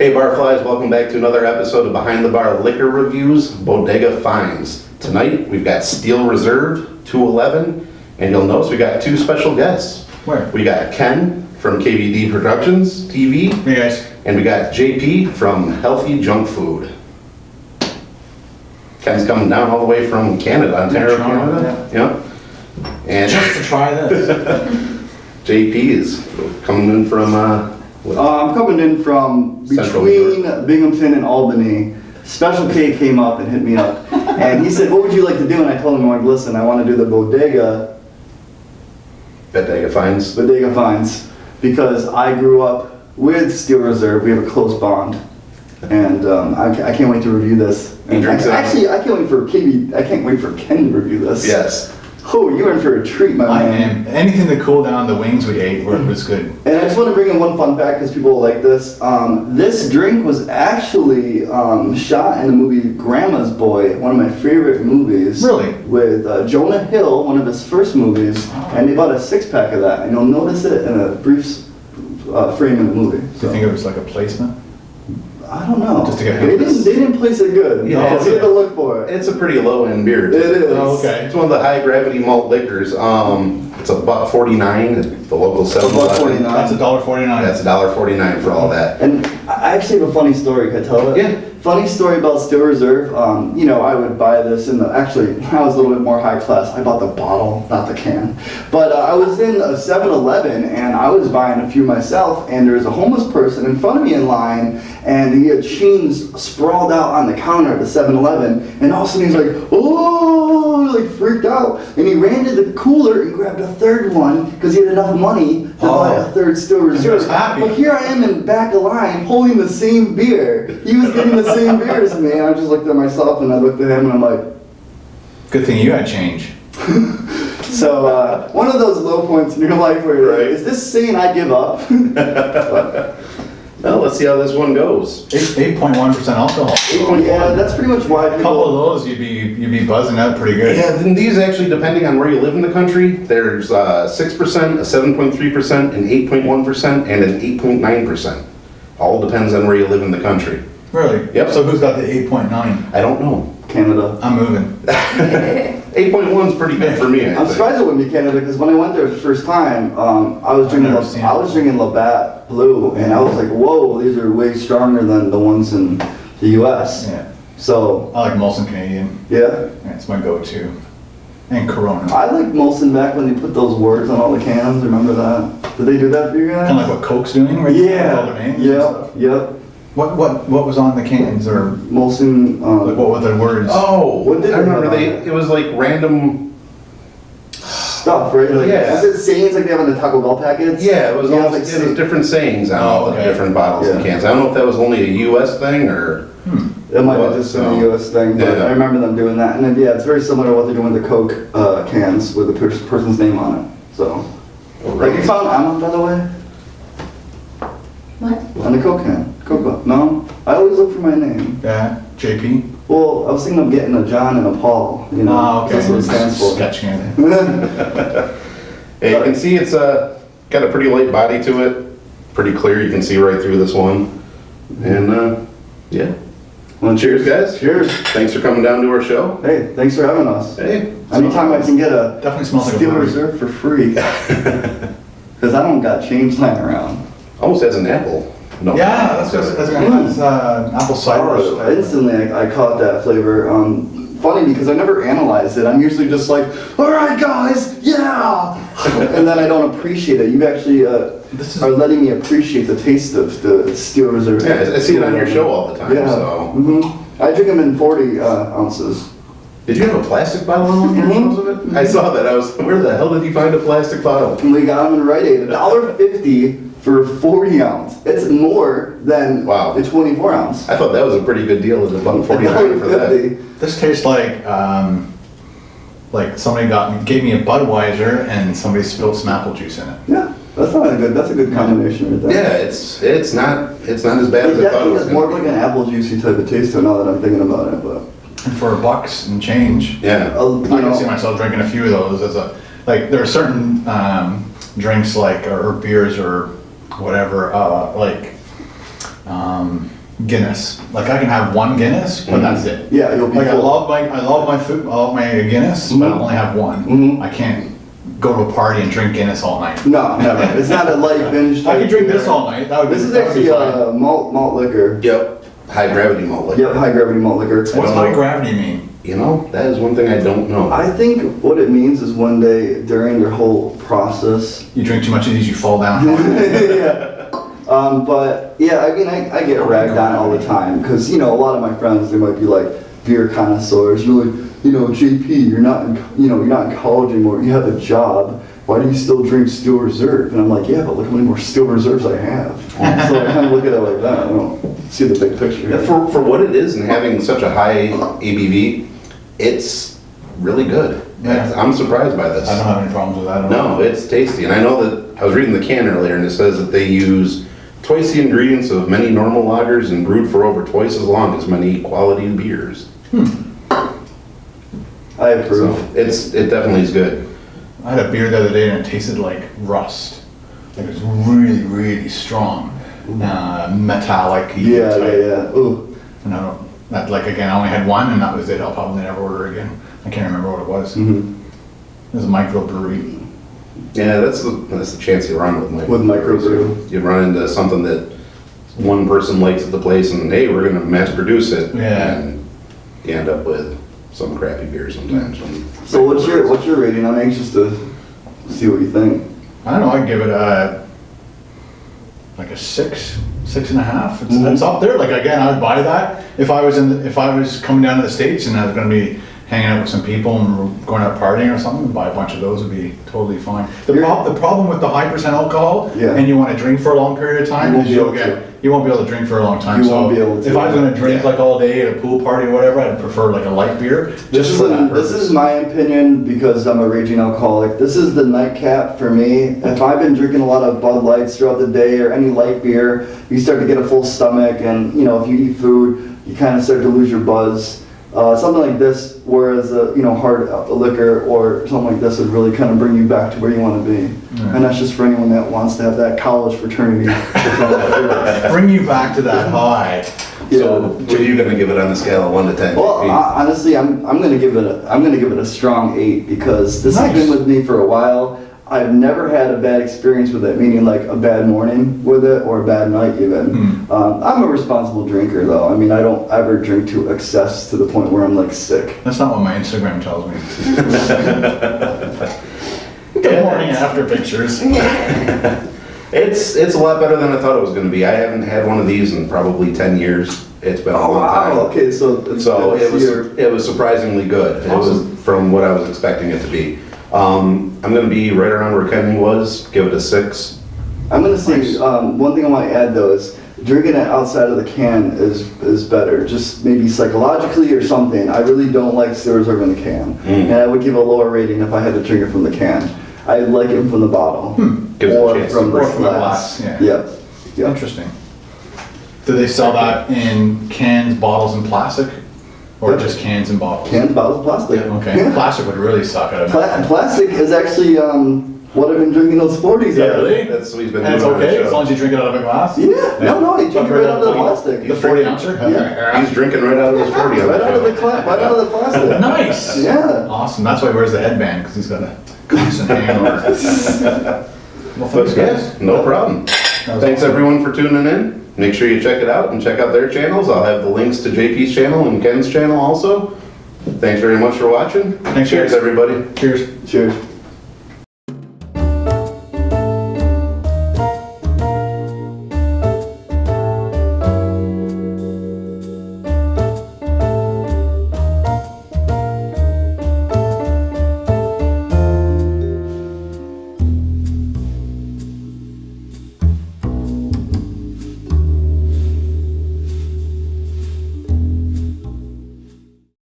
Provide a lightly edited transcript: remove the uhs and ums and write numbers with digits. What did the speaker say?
Hey Barflies, welcome back to another episode of Behind the Bar Liquor Reviews, Bodega Finds. Tonight we've got Steel Reserve 211, and you'll notice we got two special guests. Where? We got Ken from KVD Productions TV, Hey guys. and we got JP from Healthy Junk Food. Ken's coming down all the way from Canada, Ontario, Toronto, Canada. Yep. And Just to try this. JP is coming in from, I'm coming in from Central New between Binghamton and Albany. Special K came up and hit me up, and he said, "What would you like to do?" And I told him, "I'm like, listen, I want to do the Bodega Finds. Finds because I grew up with Steel Reserve. We have a close bond, and I can't wait to review this. He And drinks it. actually, I can't wait for Ken to review this. Yes. Oh, you're in for a treat, my I man. am. Anything to cool down the wings we ate was good. And I just want to bring in one fun fact because people will like this. This drink was actually shot in the movie Grandma's Boy, one of my favorite movies. Really? With Jonah Hill, one of his first movies, and they bought a 6-pack of that, and you'll notice it in a brief frame in the movie. Do you think it was like a placement? I don't know. Just to get they him. didn't place it good. Yeah, You have to look for it. It's a pretty low-end beer. too. It is. Oh, okay. It's one of the high-gravity malt liquors. It's $1.49 at the local 7-Eleven. $1.49. That's $1.49. That's $1.49 for all that. And I actually have a funny story. Can I tell it? Yeah. Funny story about Steel Reserve. I would buy this actually, I was a little bit more high class. I bought the bottle, not the can. But I was in a 7-Eleven and I was buying a few myself, and there was a homeless person in front of me in line, and he had chains sprawled out on the counter at the 7-Eleven, and all of a sudden he's like, oh, like freaked out. And he ran to the cooler and grabbed a third one because he had enough money to buy a third Steel He Reserve. was happy. But here I am in back of line holding the same beer. He was getting the same beer as me, and I just looked at myself and I looked at him and I'm like, Good thing you had change. so one of those low points in your life where you're like, Right. is this saying I give up? Well, let's see how this one goes. 8.1% alcohol. Yeah, that's pretty much why A couple people, of those, you'd be buzzing out pretty good. Yeah, and these actually, depending on where you live in the country, there's 6%, a 7.3%, an 8.1%, and an 8.9%. All depends on where you live in the country. Really? Yep. So who's got the 8.9? I don't know. Canada. I'm moving. 8.1 is pretty good for me, I I'm think. surprised it wouldn't be Canada because when I went there the first time, I was drinking Labatt Blue, and I was like, whoa, these are way stronger than the ones in the U.S. Yeah. So I like Molson Canadian. yeah. That's my go-to. And Corona. I liked Molson back when they put those words on all the cans. Remember that? Did they do that for you guys? Kind of like what Coke's doing, right? With all their names and Yeah. stuff. Yep. What was on the cans, or Molson. like what were the words? Oh, What did I they remember have on it? it was like random, Stuff, right? Like, Yeah. Was it sayings like they have in the Taco Bell packets? yeah, it was Yeah, all, like it was different sayings on all the okay. different bottles and Yeah. cans. I don't know if that was only a US thing or, It might have just been a So, U.S. thing, but yeah. I remember them doing that. And then, yeah, it's very similar to what they're doing with the Coke cans with the person's name on it. So, like you found Emma, by the way, What? on the Coke can. Coca. No? I always look for my name. Yeah, JP. Well, I was thinking of getting a John and a Paul, you know. Ah, okay. That's what it stands for. Sketch can. yeah, you can see it's got a pretty light body to it. Pretty clear, you can see right through this one. And yeah. Well, Cheers, guys. Cheers. Thanks for coming down to our show. Hey, thanks for having us. Hey. Anytime I can get a Definitely smells like a Steel brewery. Reserve for free. Because I don't got change lying around. Almost has an apple. No. Yeah, that's apple cider. Oh, instantly I caught that flavor. Funny because I never analyzed it. I'm usually just like, all right guys, yeah! And then I don't appreciate it. You actually This is are letting me appreciate the taste of the Steel Reserve. Yeah, I see it on your show all the time, Yeah. so. I drink them in 40 ounces. Did you have a plastic bottle on your shows of it? I saw that. I was, where the hell did you find a plastic bottle? And we got them in Rite Aid. $1.50 for 40 ounce. It's more than Wow. the 24 ounce. I thought that was a pretty good deal at the $1.49 for that. $1.50. This tastes like somebody gave me a Budweiser and somebody spilled some apple juice in it. Yeah, that's a good combination right there. Yeah, it's not as bad It as I thought it definitely was has more of gonna like an apple juicy type of taste to it now that I'm thinking about it, but. And for $1 and change, be. Yeah. I can see myself drinking a few of those. There are certain drinks or beers or whatever, Guinness. Like I can have one Guinness, but that's it. Yeah, you'll be Like full. I love my food, I love my Guinness, but I only have one. Mhm. I can't go to a party and drink Guinness all night. No, never. It's not a light binge. I type could drink beer. this all night. That would be, This is that would be actually fine. malt liquor. Yep, high gravity malt liquor. Yep, high gravity malt liquor. What's high gravity mean? You know, that is one thing I don't know. I think what it means is one day during your whole process. You drink too much of these, you fall down. Yeah. But yeah, I mean, I get ragged on all the time because, you know, a lot of my friends, they might be like beer connoisseurs. You're like, you know, JP, you're not in college anymore. You have a job. Why do you still drink Steel Reserve? And I'm like, yeah, but look how many more Steel Reserves I have. So I kind of look at it like that. I don't see the big picture. Yeah, for what it is and having such a high ABV, it's really good. Yeah. I'm surprised by this. I don't have any problems with that at all. No, it's tasty. And I know that I was reading the can earlier and it says that they use twice the ingredients of many normal lagers and brewed for over twice as long as many quality beers. I approve. So it definitely is good. I had a beer the other day and it tasted like rust. Like it was really, really strong, metallic. Yeah. Ooh. And I don't, that, like again, I only had one and that was it. I'll probably never order again. I can't remember what it was. Mhm. It was a microbrewery. Yeah, that's the chance you run with microbrews. With microbrew. You run into something that one person likes at the place and hey, we're gonna mass produce it. Yeah. And you end up with some crappy beer sometimes. So what's your rating? I'm anxious to see what you think. I don't know, I'd give it like a 6.5. Mm-hmm. It's up there. Like again, I would buy that if I was coming down to the States and I was gonna be hanging out with some people and we're going out partying or something, buy a bunch of those would be totally fine. The problem with the high percent alcohol Yeah. and you want to drink for a long period of time You won't is be able to. you won't be able to drink for a long time. You won't be able to. If I was going to drink Yeah. like all day at a pool party or whatever, I'd prefer like a light beer. This Just for that this purpose. is my opinion because I'm a raging alcoholic. This is the nightcap for me. If I've been drinking a lot of Bud Lights throughout the day or any light beer, you start to get a full stomach, and you know if you eat food, you kind of start to lose your buzz. Something like this, whereas hard liquor or something like this would really kind of bring you back to where you want to be. And that's just for anyone that wants to have that college fraternity. Bring you back to that high. So what are you gonna give it on the scale of 1 to 10? Well, honestly, I'm gonna give it a strong 8 because this Nice. has been with me for a while. I've never had a bad experience with it, meaning like a bad morning with it or a bad night even. I'm a responsible drinker though. I mean, I don't ever drink to excess to the point where I'm like sick. That's not what my Instagram tells me. The morning after pictures. It's a lot better than I thought it was gonna be. I haven't had one of these in probably 10 years. It's been a Oh long time. wow, okay, so it's So good to see your- it was surprisingly good. It was Awesome. from what I was expecting it to be. I'm gonna be right around where Kenny was, give it a 6. I'm gonna say Nice. one thing I want to add though is drinking it outside of the can is better. Just maybe psychologically or something. I really don't like Steel Reserve in the can, and I would give a lower rating if I had to drink it from the can. I like it from the bottle Gives it a or chance from to- the Or from the glass. glass, yeah. Yep. Interesting. Do they sell that in cans, bottles, and plastic? Or Yep. just cans and bottles? Cans, bottles, plastic. Okay, plastic would really suck at it. Plastic is actually what I've been drinking those 40s. Yeah, out of. really? That's what he's been And it's doing on the okay, show. as long as you drink it out of a glass? Yeah. No, I drink it right out of the plastic. The 40 ouncer? Yeah. He's drinking right out of his 40 on Right the out of the show. right out of the plastic. Nice! Yeah. Awesome, that's why he wears the headband, because he's got a constant hangover. Well, But thanks yeah, guys. no problem. That was Thanks awesome. everyone for tuning in. Make sure you check it out and check out their channels. I'll have the links to JP's channel and Ken's channel also. Thanks very much for watching. Thanks, Cheers, guys. everybody. Cheers. Cheers.